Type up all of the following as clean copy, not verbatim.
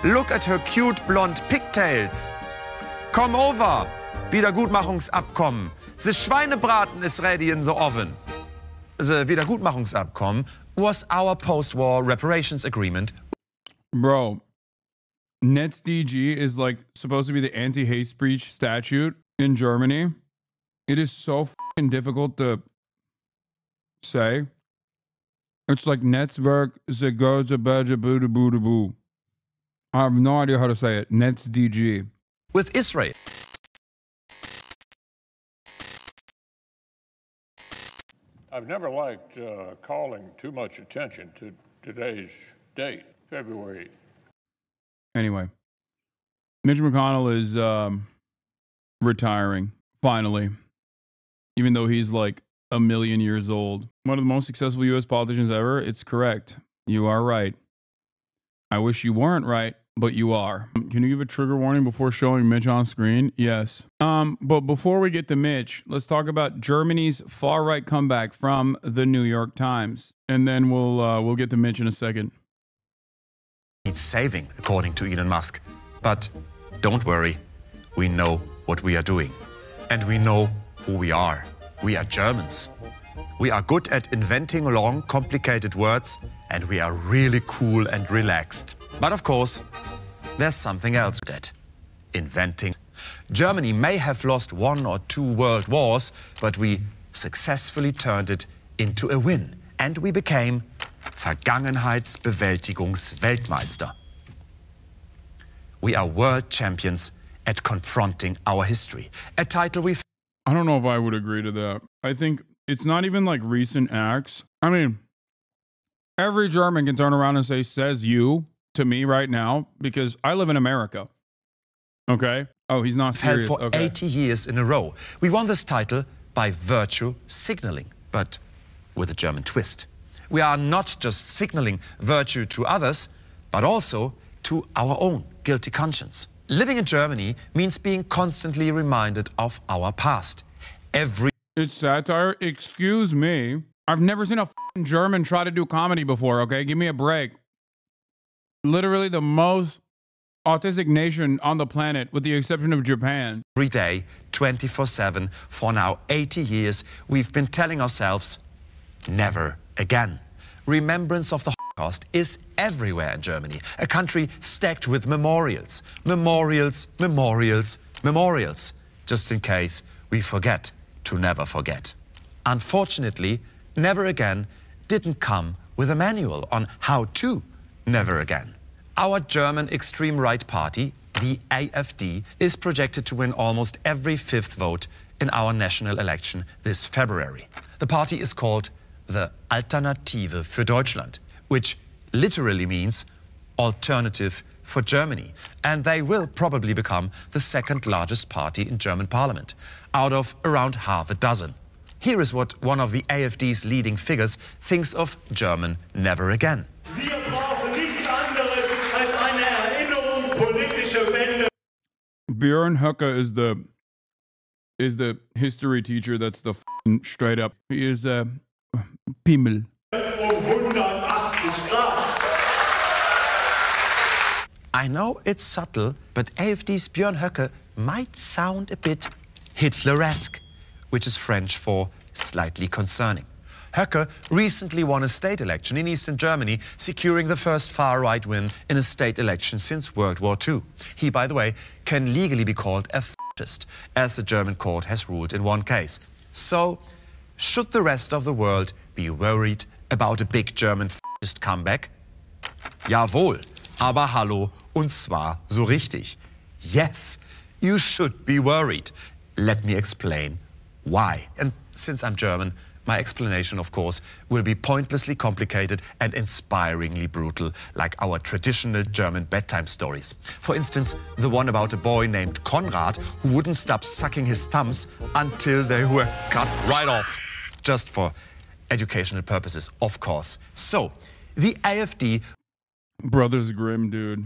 Look at her cute blonde pigtails. Come over. Wiedergutmachungsabkommen. The Schweinebraten is ready in the oven. The Wiedergutmachungsabkommen was our post-war reparations agreement. Bro, NetzDG is like supposed to be the anti-hate speech statute in Germany. It is so fucking difficult to say. It's like Netzwerk Boo. I have no idea how to say it. NetzDG. With Israel. I've never liked calling too much attention to today's date, February. Anyway, Mitch McConnell is retiring, finally, even though he's like a million years old. One of the most successful U.S. politicians ever. It's correct. You are right. I wish you weren't right, but you are. Can you give a trigger warning before showing Mitch on screen? Yes. But before we get to Mitch, let's talk about Germany's far-right comeback from the New York Times. And then we'll get to Mitch in a second. Needs saving, according to Elon Musk. But don't worry, we know what we are doing. And we know who we are. We are Germans. We are good at inventing long, complicated words, and we are really cool and relaxed. But of course, there's something else that inventing. Germany may have lost 1 or 2 world wars, but we successfully turned it into a win. And we became Vergangenheitsbewältigungsweltmeister. We are world champions at confronting our history. A title we've... I don't know if I would agree to that. I think it's not even like recent acts. I mean, every German can turn around and say, says you, to me right now, because I live in America. Okay? Oh, he's not serious. For 80 years in a row. We won this title by virtue signaling, but with a German twist. We are not just signaling virtue to others, but also to our own guilty conscience. Living in Germany means being constantly reminded of our past. It's satire? Excuse me. I've never seen a f***ing German try to do comedy before, okay? Give me a break. Literally the most autistic nation on the planet, with the exception of Japan. Every day, 24/7, for now 80 years, we've been telling ourselves, never again. Remembrance of the Holocaust is everywhere in Germany, a country stacked with memorials. Memorials, memorials, memorials, just in case we forget to never forget. Unfortunately, never again didn't come with a manual on how to never again. Our German extreme right party, the AfD, is projected to win almost every 5th vote in our national election this February. The party is called the Alternative für Deutschland, which literally means alternative for Germany. And they will probably become the 2nd largest party in German parliament, out of around half a dozen. Here is what one of the AfD's leading figures thinks of German never again. Björn Höcke is the history teacher that's the straight up. He is Pimmel. I know it's subtle, but AfD's Björn Höcke might sound a bit Hitleresque, which is French for slightly concerning. Höcke recently won a state election in Eastern Germany, securing the first far-right win in a state election since World War II. He, by the way, can legally be called a fascist, as the German court has ruled in one case. So, should the rest of the world be worried about a big German fascist comeback? Jawohl, aber hallo, und zwar so richtig. Yes, you should be worried. Let me explain why. And since I'm German, my explanation, of course, will be pointlessly complicated and inspiringly brutal, like our traditional German bedtime stories. For instance, the one about a boy named Konrad who wouldn't stop sucking his thumbs until they were cut right off. Just for educational purposes, of course. So, the AfD... Brothers Grimm, dude.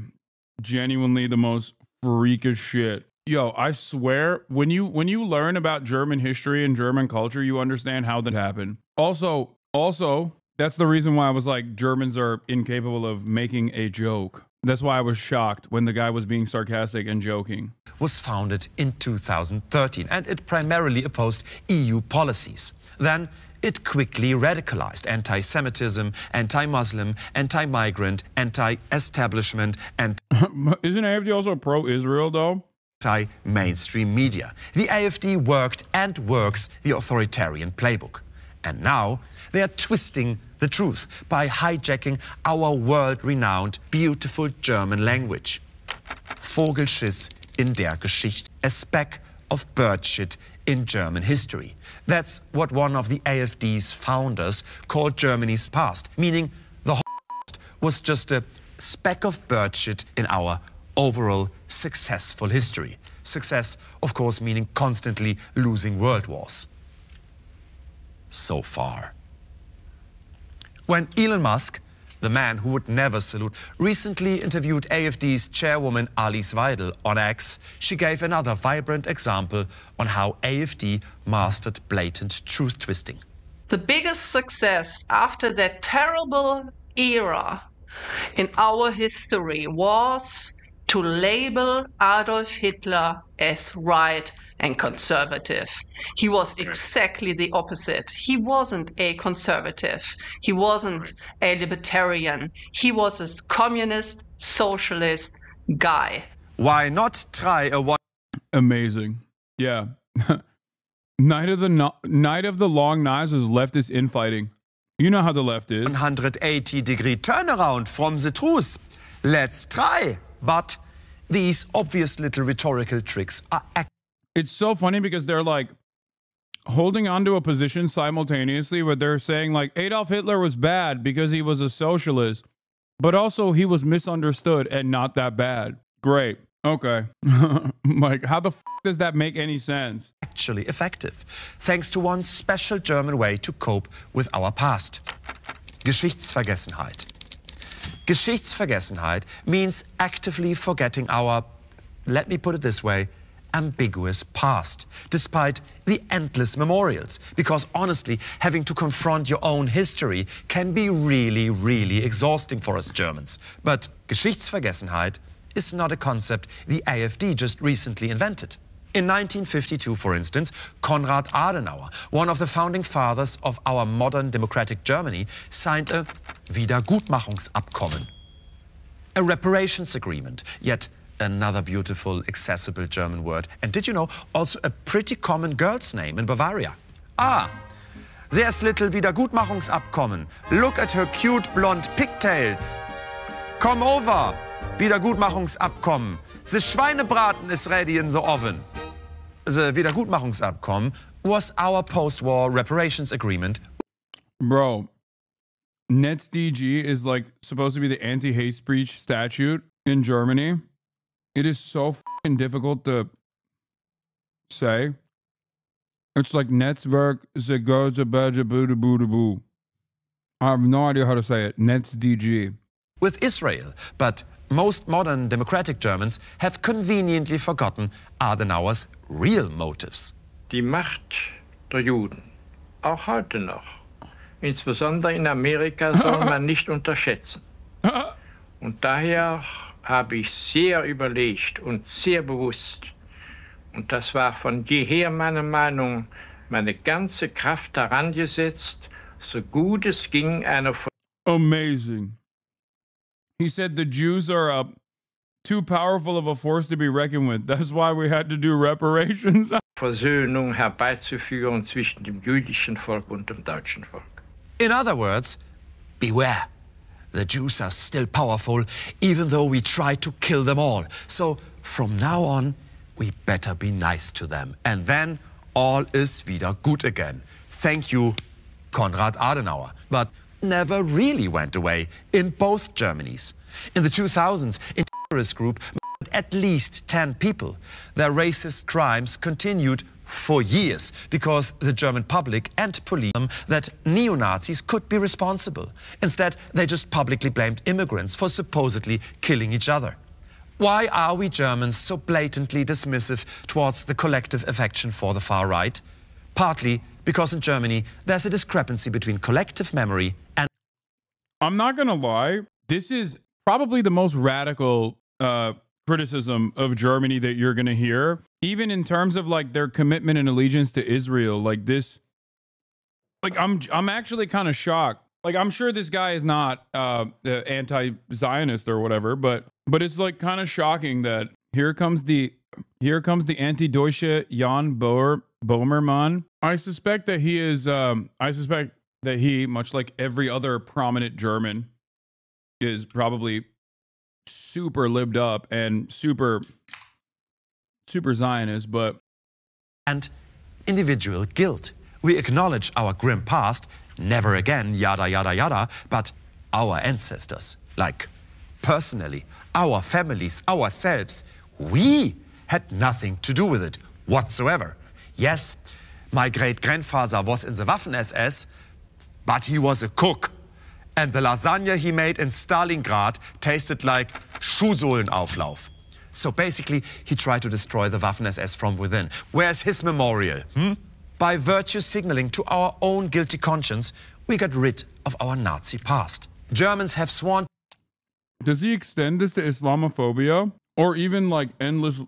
Genuinely the most freakish shit. Yo, I swear, when you learn about German history and German culture, you understand how that happened. Also, that's the reason why I was like, Germans are incapable of making a joke. That's why I was shocked when the guy was being sarcastic and joking. Was founded in 2013, and it primarily opposed EU policies. Then it quickly radicalized anti-Semitism, anti-Muslim, anti-migrant, anti-establishment, and Isn't AFD also pro-Israel, though? anti-mainstream media. The AFD worked and works the authoritarian playbook. And now they are twisting the truth by hijacking our world-renowned, beautiful German language. Vogelschiss in der Geschichte. A speck of bird shit in German history. That's what one of the AfD's founders called Germany's past, meaning the Holocaust was just a speck of bird shit in our overall successful history. Success, of course, meaning constantly losing world wars. So far. When Elon Musk, the man who would never salute, recently interviewed AfD's chairwoman Alice Weidel on X, she gave another vibrant example on how AfD mastered blatant truth twisting. The biggest success after that terrible era in our history was to label Adolf Hitler as right and conservative. He was exactly the opposite. He wasn't a conservative. He wasn't a libertarian. He was a communist, socialist guy. Why not try a Amazing. Yeah. Night of the Long Knives was leftist infighting. You know how the left is. 180-degree turnaround from the truth. Let's try. But these obvious little rhetorical tricks are It's so funny because they're like holding onto a position simultaneously where they're saying like Adolf Hitler was bad because he was a socialist, but also he was misunderstood and not that bad. Great. Okay. Like, how the f does that make any sense? actually effective, thanks to one special German way to cope with our past. Geschichtsvergessenheit. Geschichtsvergessenheit means actively forgetting our, let me put it this way, ambiguous past, despite the endless memorials. Because honestly, having to confront your own history can be really, really exhausting for us Germans. But Geschichtsvergessenheit is not a concept the AfD just recently invented. In 1952, for instance, Konrad Adenauer, one of the founding fathers of our modern democratic Germany, signed a Wiedergutmachungsabkommen, a reparations agreement, yet another beautiful, accessible German word. And did you know, also a pretty common girl's name in Bavaria. Ah, there's little Wiedergutmachungsabkommen. Look at her cute blonde pigtails. Come over, Wiedergutmachungsabkommen. The Schweinebraten is ready in the oven. The Wiedergutmachungsabkommen was our post-war reparations agreement. Bro, NetzDG is like supposed to be the anti-hate speech statute in Germany. It is so f***ing difficult to say. It's like Netzwerk Boo. I have no idea how to say it. NetzDG. With Israel, but most modern democratic Germans have conveniently forgotten Adenauer's real motives. Die Macht der Juden, auch heute noch, insbesondere in Amerika, soll man nicht unterschätzen. Und daher habe ich sehr überlegt und sehr bewusst, und das war von jeher meine Meinung, meine ganze Kraft daran gesetzt, so gut es ging, eine Amazing. He said the Jews are too powerful of a force to be reckoned with. That's why we had to do reparations. Versöhnung herbeizuführen zwischen dem jüdischen Volk und dem deutschen Volk. In other words, beware. The Jews are still powerful, even though we try to kill them all. So from now on, we better be nice to them. And then all is wieder gut again. Thank you, Konrad Adenauer. But never really went away in both Germanys. In the 2000s, a terrorist group murdered at least 10 people. Their racist crimes continued for years because the German public and police that neo-Nazis could be responsible. Instead, they just publicly blamed immigrants for supposedly killing each other. Why are we Germans so blatantly dismissive towards the collective affection for the far right? Partly because in Germany, there's a discrepancy between collective memory and... I'm not gonna lie, this is probably the most radical criticism of Germany that you're going to hear, even in terms of like their commitment and allegiance to Israel. Like this, like I'm actually kind of shocked. Like I'm sure this guy is not anti-Zionist or whatever, but it's like kind of shocking that here comes the anti-Deutsche Jan Böhmermann. I suspect that he is. I suspect that he, much like every other prominent German, is probably super libbed up and super Zionist, but and individual guilt. We acknowledge our grim past, never again, yada, yada, yada, but our ancestors, like personally, our families, ourselves, we had nothing to do with it whatsoever. Yes, my great-grandfather was in the Waffen-SS, but he was a cook. And the lasagna he made in Stalingrad tasted like Schuhsohlenauflauf. So basically, he tried to destroy the Waffen-SS from within. Where's his memorial? By virtue signaling to our own guilty conscience, we got rid of our Nazi past. Germans have sworn. Does he extend this to Islamophobia? Or even like endless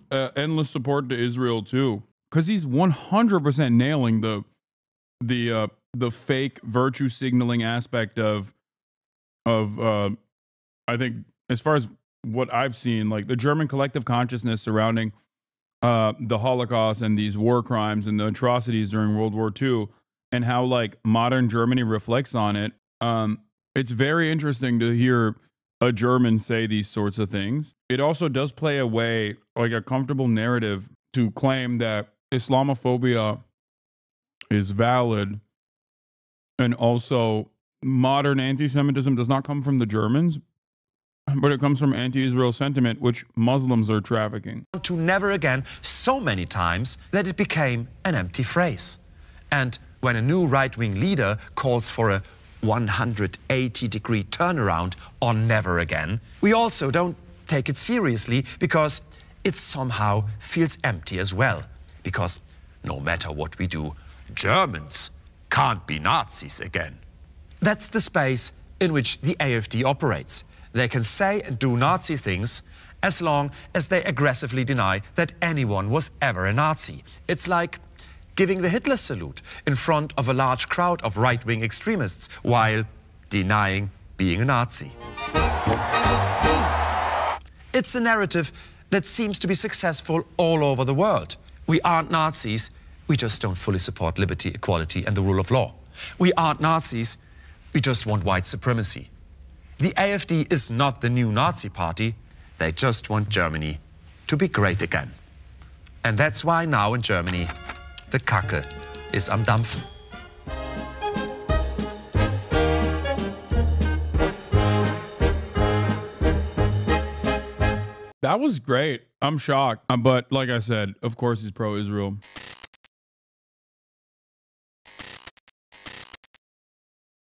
support to Israel too? Because he's 100% nailing the fake virtue signaling aspect of I think, as far as what I've seen, like the German collective consciousness surrounding the Holocaust and these war crimes and the atrocities during World War II, and how like modern Germany reflects on it. It's very interesting to hear a German say these sorts of things. It also does play a way, like a comfortable narrative, to claim that Islamophobia is valid, and also modern anti-Semitism does not come from the Germans, but it comes from anti-Israel sentiment, which Muslims are trafficking. To never again so many times that it became an empty phrase. And when a new right-wing leader calls for a 180-degree turnaround on never again, we also don't take it seriously because it somehow feels empty as well. Because no matter what we do, Germans can't be Nazis again. That's the space in which the AfD operates. They can say and do Nazi things as long as they aggressively deny that anyone was ever a Nazi. It's like giving the Hitler salute in front of a large crowd of right-wing extremists while denying being a Nazi. It's a narrative that seems to be successful all over the world. We aren't Nazis, we just don't fully support liberty, equality, and the rule of law. We aren't Nazis, we just want white supremacy. The AfD is not the new Nazi party, they just want Germany to be great again. And that's why now in Germany, the Kacke ist am Dampfen. That was great. I'm shocked. But like I said, of course he's pro-Israel.